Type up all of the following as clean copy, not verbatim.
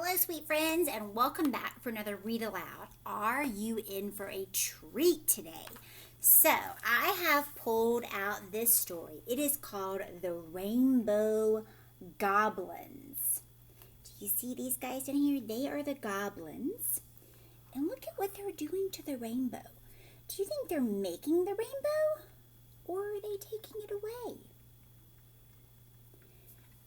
Hello, sweet friends, and welcome back for another Read Aloud. Are you in for a treat today? So, I have pulled out this story. It is called The Rainbow Goblins. Do you see these guys in here? They are the goblins. And look at what they're doing to the rainbow. Do you think they're making the rainbow? Or are they taking it away?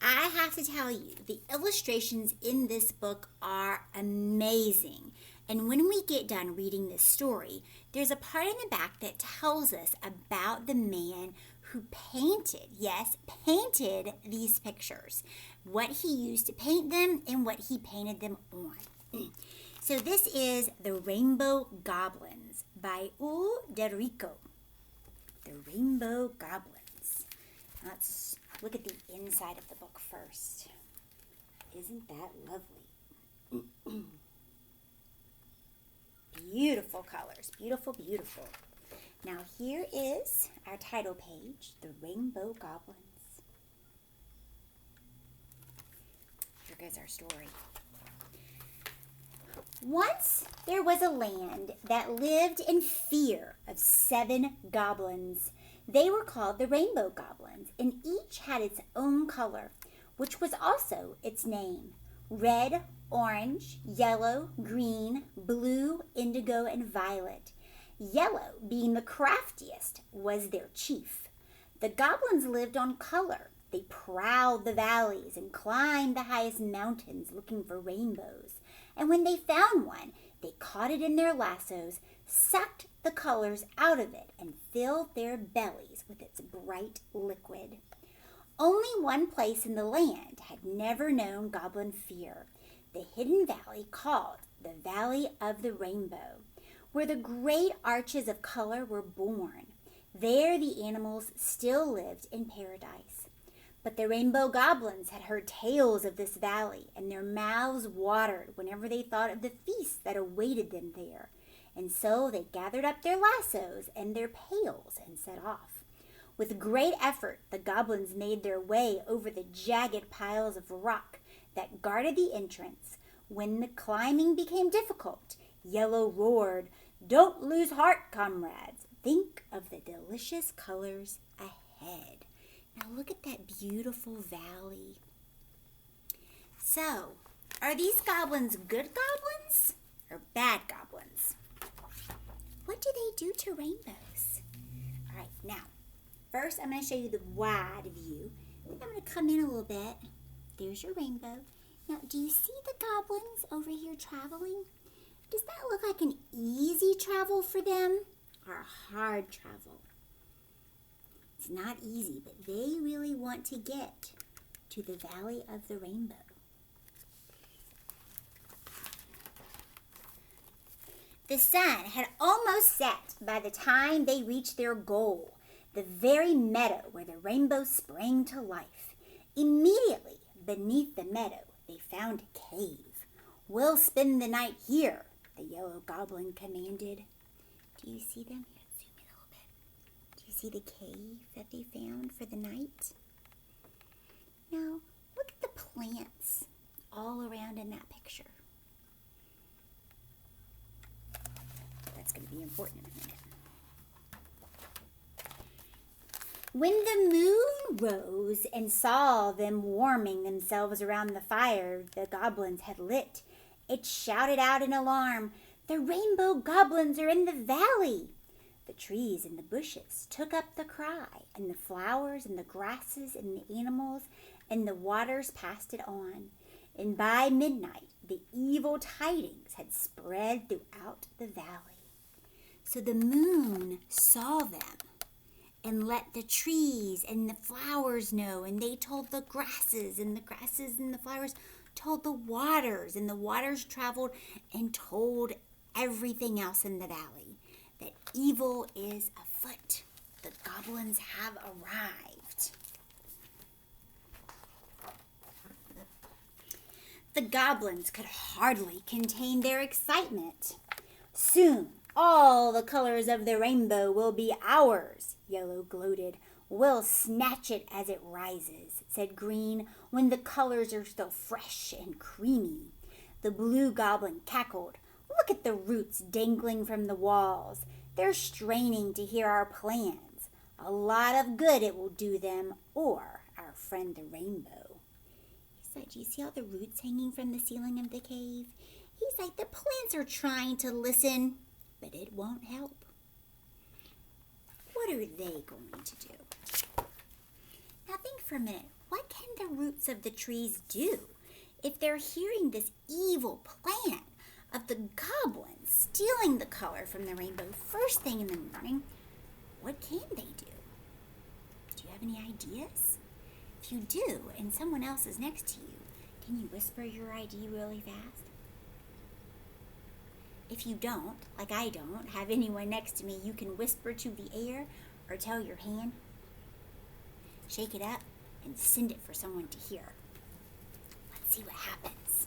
I have to tell you, the illustrations in this book are amazing. And when we get done reading this story, there's a part in the back that tells us about the man who painted these pictures. What he used to paint them and what he painted them on. So this is The Rainbow Goblins by Ulrico. The Rainbow Goblins. Let's look at the inside of the book first. Isn't that lovely? Beautiful colors. Beautiful, beautiful. Now here is our title page, The Rainbow Goblins. Here goes our story. Once there was a land that lived in fear of 7 goblins. They were called the Rainbow Goblins, and each had its own color, which was also its name. Red, orange, yellow, green, blue, indigo, and violet. Yellow, being the craftiest, was their chief. The goblins lived on color. They prowled the valleys and climbed the highest mountains looking for rainbows. And when they found one, they caught it in their lassos, sucked the colors out of it, and filled their bellies with its bright liquid. Only one place in the land had never known goblin fear, the hidden valley called the Valley of the Rainbow, where the great arches of color were born. There the animals still lived in paradise. But the Rainbow Goblins had heard tales of this valley, and their mouths watered whenever they thought of the feast that awaited them there. And so they gathered up their lassos and their pails and set off. With great effort, the goblins made their way over the jagged piles of rock that guarded the entrance. When the climbing became difficult, Yellow roared, "Don't lose heart, comrades. Think of the delicious colors ahead." Now look at that beautiful valley. So, are these goblins good goblins or bad goblins? What do they do to rainbows? All right, now, first I'm going to show you the wide view. Then I'm going to come in a little bit. There's your rainbow. Now, do you see the goblins over here traveling? Does that look like an easy travel for them or a hard travel? It's not easy, but they really want to get to the Valley of the Rainbow. The sun had almost set by the time they reached their goal, the very meadow where the rainbow sprang to life. Immediately beneath the meadow, they found a cave. "We'll spend the night here," the Yellow Goblin commanded. Do you see them? Here, zoom in a little bit. Do you see the cave that they found for the night? Now, look at the plants all around in that picture. That's going to be important in a minute. When the moon rose and saw them warming themselves around the fire the goblins had lit, it shouted out in alarm, "The Rainbow Goblins are in the valley!" The trees and the bushes took up the cry, and the flowers and the grasses and the animals and the waters passed it on. And by midnight, the evil tidings had spread throughout the valley. So the moon saw them and let the trees and the flowers know, and they told the grasses and the flowers told the waters, and the waters traveled and told everything else in the valley that evil is afoot. The goblins have arrived. The goblins could hardly contain their excitement. "Soon all the colors of the rainbow will be ours," Yellow gloated. "We'll snatch it as it rises," said Green, "when the colors are still fresh and creamy." The blue goblin cackled. Look at the roots dangling from the walls. They're straining to hear our plans. A lot of good it will do them, or our friend the rainbow. He's like, do you see all the roots hanging from the ceiling of the cave? He's like, the plants are trying to listen, but it won't help. What are they going to do? Now think for a minute. What can the roots of the trees do if they're hearing this evil plan of the goblins stealing the color from the rainbow first thing in the morning? What can they do? Do you have any ideas? If you do, and someone else is next to you, can you whisper your idea really fast? If you don't, like I don't, have anyone next to me, you can whisper to the air or tell your hand. Shake it up and send it for someone to hear. Let's see what happens.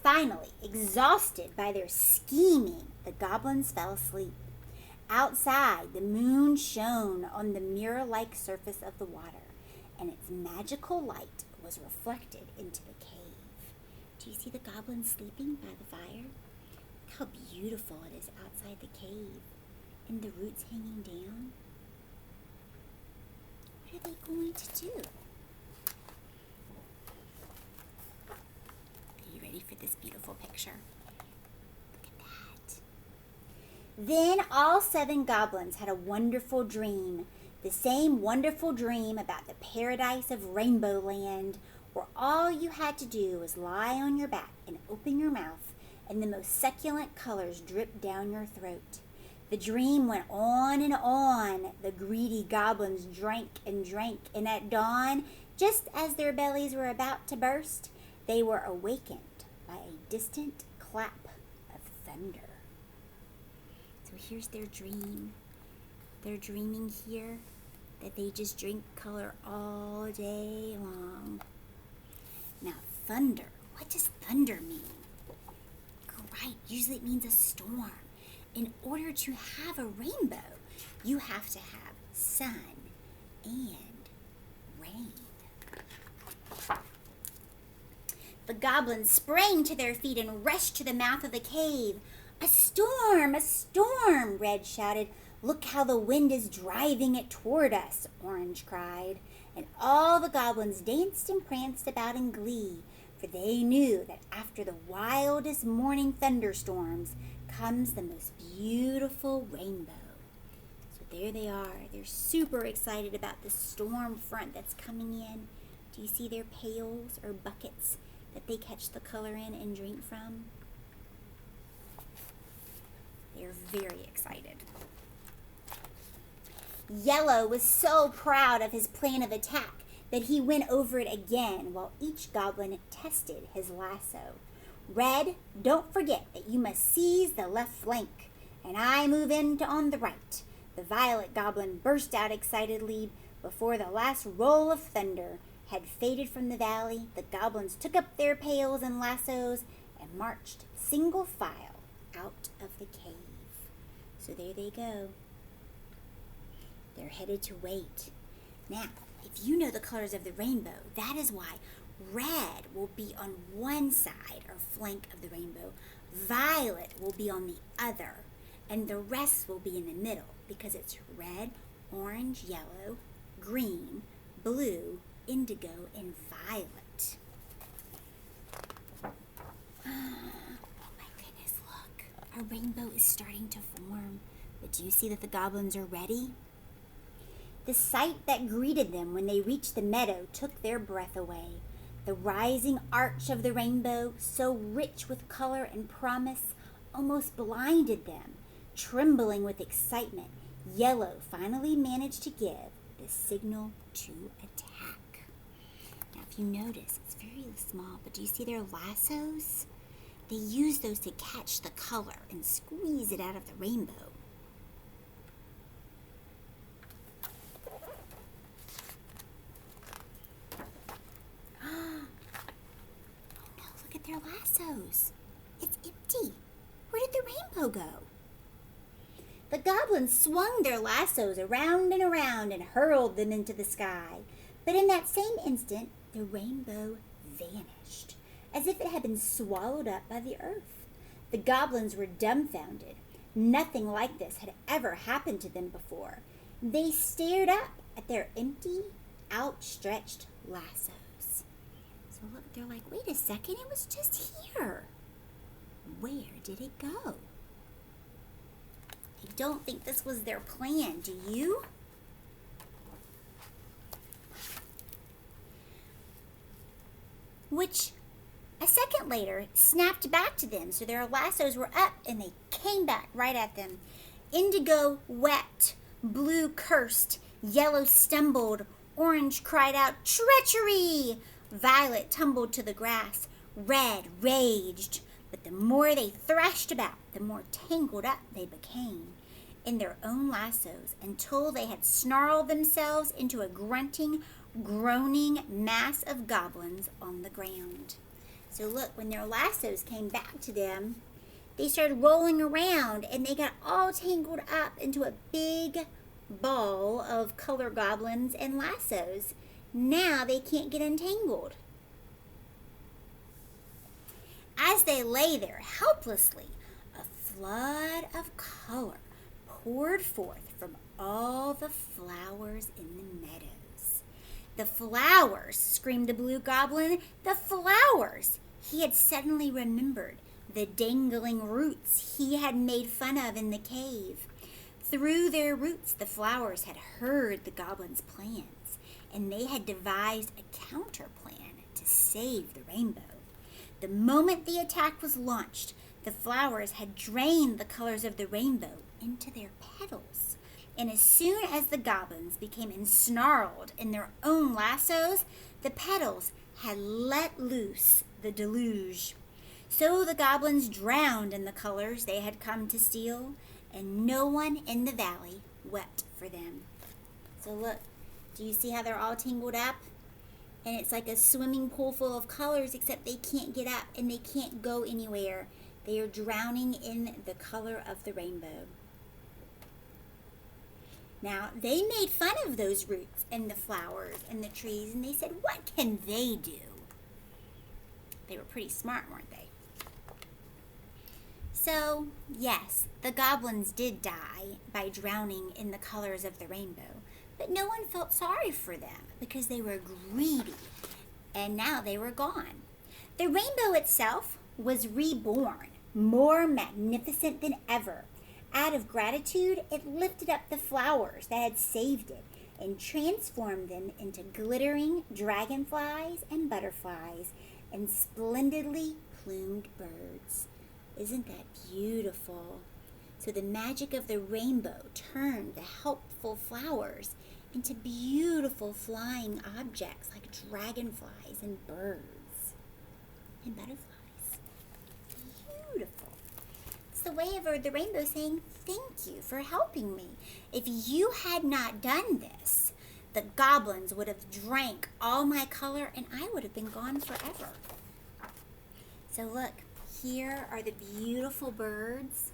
Finally, exhausted by their scheming, the goblins fell asleep. Outside, the moon shone on the mirror-like surface of the water, and its magical light was reflected into the cave. Do you see the goblins sleeping by the fire? Look how beautiful it is outside the cave, and the roots hanging down. What are they going to do? Are you ready for this beautiful picture? Look at that. Then all 7 goblins had a wonderful dream. The same wonderful dream about the paradise of Rainbow Land, where all you had to do was lie on your back and open your mouth, and the most succulent colors dripped down your throat. The dream went on and on. The greedy goblins drank, and at dawn, just as their bellies were about to burst, they were awakened by a distant clap of thunder. So here's their dream. They're dreaming here that they just drink color all day long. Now, thunder. What does thunder mean? Right, usually it means a storm. In order to have a rainbow, you have to have sun and rain. The goblins sprang to their feet and rushed to the mouth of the cave. A storm! A storm! Red shouted. Look how the wind is driving it toward us, Orange cried. And all the goblins danced and pranced about in glee, for they knew that after the wildest morning thunderstorms comes the most beautiful rainbow. So there they are. They're super excited about the storm front that's coming in. Do you see their pails or buckets that they catch the color in and drink from? They're very excited. Yellow was so proud of his plan of attack that he went over it again while each goblin tested his lasso. Red, don't forget that you must seize the left flank, and I move in on the right. The Violet Goblin burst out excitedly. Before the last roll of thunder had faded from the valley, the goblins took up their pails and lassos and marched single file out of the cave. So there they go. They're headed to wait. Now, if you know the colors of the rainbow, that is why red will be on one side or flank of the rainbow, violet will be on the other, and the rest will be in the middle because it's red, orange, yellow, green, blue, indigo, and violet. Oh my goodness, look. Our rainbow is starting to form. But do you see that the goblins are ready? The sight that greeted them when they reached the meadow took their breath away. The rising arch of the rainbow, so rich with color and promise, almost blinded them. Trembling with excitement, Yellow finally managed to give the signal to attack. Now, if you notice, it's very small, but do you see their lassos? They use those to catch the color and squeeze it out of the rainbow. Their lassos. It's empty. Where did the rainbow go? The goblins swung their lassos around and hurled them into the sky. But in that same instant, the rainbow vanished. as if it had been swallowed up by the earth. The goblins were dumbfounded. Nothing like this had ever happened to them before. They stared up at their empty, outstretched lassos. So look, they're like, wait a second, it was just here. Where did it go? I don't think this was their plan, do you? Which, a second later, snapped back to them, so their lassos were up and they came back right at them. Indigo wept, blue cursed, yellow stumbled, orange cried out, treachery! Violet tumbled to the grass, red raged, but the more they thrashed about, the more tangled up they became in their own lassos until they had snarled themselves into a grunting, groaning mass of goblins on the ground. So look, when their lassos came back to them, they started rolling around and they got all tangled up into a big ball of color goblins and lassos. Now they can't get untangled. As they lay there helplessly, a flood of color poured forth from all the flowers in the meadows. The flowers, screamed the blue goblin, the flowers! He had suddenly remembered the dangling roots he had made fun of in the cave. Through their roots, the flowers had heard the goblins' plans, and they had devised a counter plan to save the rainbow. The moment the attack was launched, the flowers had drained the colors of the rainbow into their petals. And as soon as the goblins became ensnarled in their own lassos, the petals had let loose the deluge. So the goblins drowned in the colors they had come to steal, and no one in the valley wept for them. So look, do you see how they're all tangled up? And it's like a swimming pool full of colors, except they can't get up and they can't go anywhere. They are drowning in the color of the rainbow. Now, they made fun of those roots and the flowers and the trees, and they said, what can they do? They were pretty smart, weren't they? So, yes, the goblins did die by drowning in the colors of the rainbow, but no one felt sorry for them because they were greedy, and now they were gone. The rainbow itself was reborn, more magnificent than ever. Out of gratitude, it lifted up the flowers that had saved it and transformed them into glittering dragonflies and butterflies and splendidly plumed birds. Isn't that beautiful? So the magic of the rainbow turned the helpful flowers into beautiful flying objects like dragonflies and birds and butterflies. Beautiful. It's the way of the rainbow saying, thank you for helping me. If you had not done this, the goblins would have drank all my color and I would have been gone forever. So look, here are the beautiful birds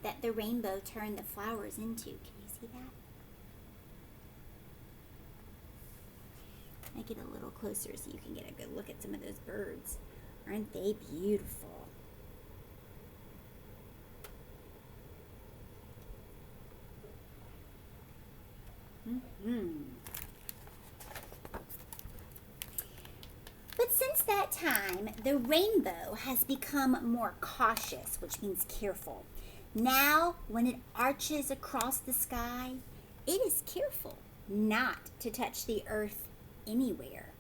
that the rainbow turned the flowers into. Can you see that? I get a little closer so you can get a good look at some of those birds. Aren't they beautiful? But since that time, the rainbow has become more cautious, which means careful. Now, when it arches across the sky, it is careful not to touch the earth anywhere.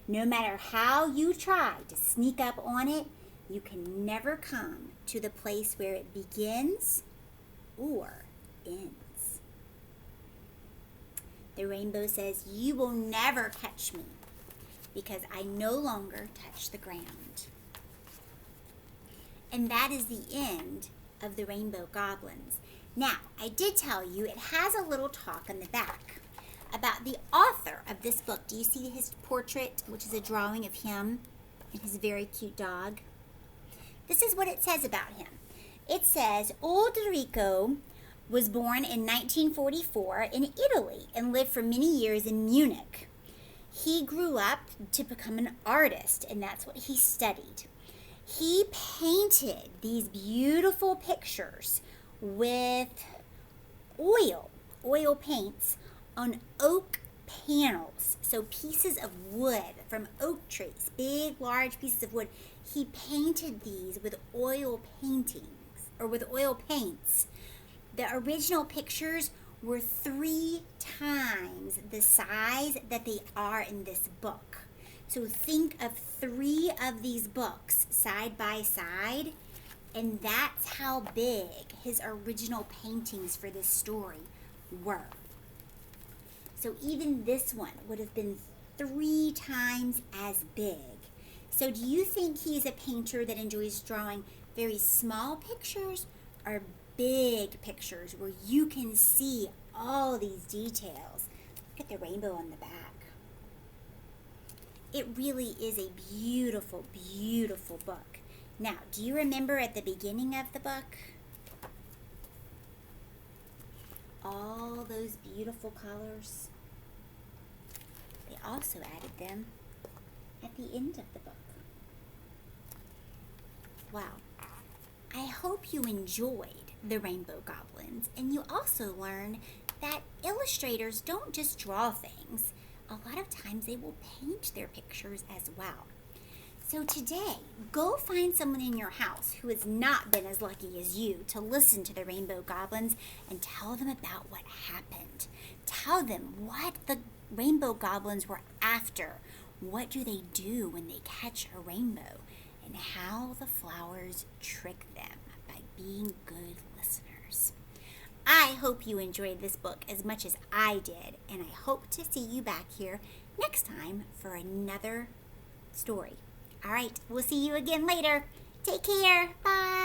No matter how you try to sneak up on it, you can never come to the place where it begins or ends. The rainbow says, you will never catch me because I no longer touch the ground. And that is the end of the Rainbow Goblins. Now, I did tell you it has a little talk on the back about the author of this book. Do you see his portrait, which is a drawing of him and his very cute dog? This is what it says about him. It says, Ulrico was born in 1944 in Italy and lived for many years in Munich. He grew up to become an artist, and that's what he studied. He painted these beautiful pictures with oil paints on oak panels. So pieces of wood from oak trees, big, large pieces of wood. He painted these with oil paintings, or with oil paints. The original pictures were 3 times the size that they are in this book. So think of 3 of these books side by side, and that's how big his original paintings for this story were. So even this one would have been 3 times as big. So do you think he's a painter that enjoys drawing very small pictures or big pictures where you can see all these details? Look at the rainbow on the back. It really is a beautiful, beautiful book. Now, do you remember at the beginning of the book? All those beautiful colors. They also added them at the end of the book. Wow. I hope you enjoyed the Rainbow Goblins, and you also learned that illustrators don't just draw things. A lot of times they will paint their pictures as well. So today, go find someone in your house who has not been as lucky as you to listen to the Rainbow Goblins and tell them about what happened. Tell them what the Rainbow Goblins were after. What do they do when they catch a rainbow? And how the flowers trick them by being good listeners. I hope you enjoyed this book as much as I did, and I hope to see you back here next time for another story. All right, we'll see you again later. Take care. Bye.